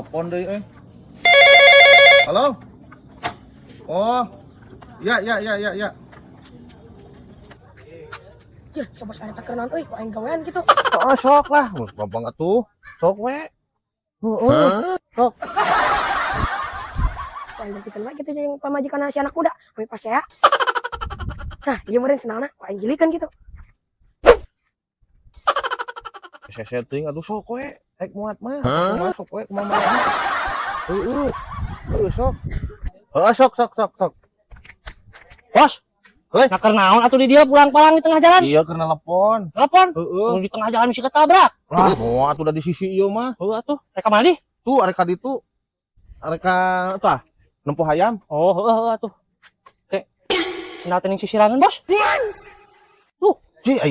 telepon deh Halo? Oh. Ya. Ya, coba saya tekeran euy, ku aing gawean gitu. Oh, sok lah. Gampang atuh. Sok we. Sok. Aing berpikir lagi gitu jeung pamajikan si anak muda, ami pas ya. Nah, ieu meureun senangna ku aing gilikan gitu. Saya setting atuh sok we. Ek muat mah. Sok we kumaha mah. Sok. Sok. Bos, nakar naon atuh di dia pulang-pulang di tengah jalan? Iya karena telepon. Telepon? Heeh. Di tengah jalan bisa ketabrak. Lah, moal atuh da di sisi ieu mah. Heuh atuh, reka mana di? Tuh arek ka ditu. Arek ka tah nempuh hayam. Oh, heuh atuh. Teh, sendal teuing sisirangan, Bos. Ci aya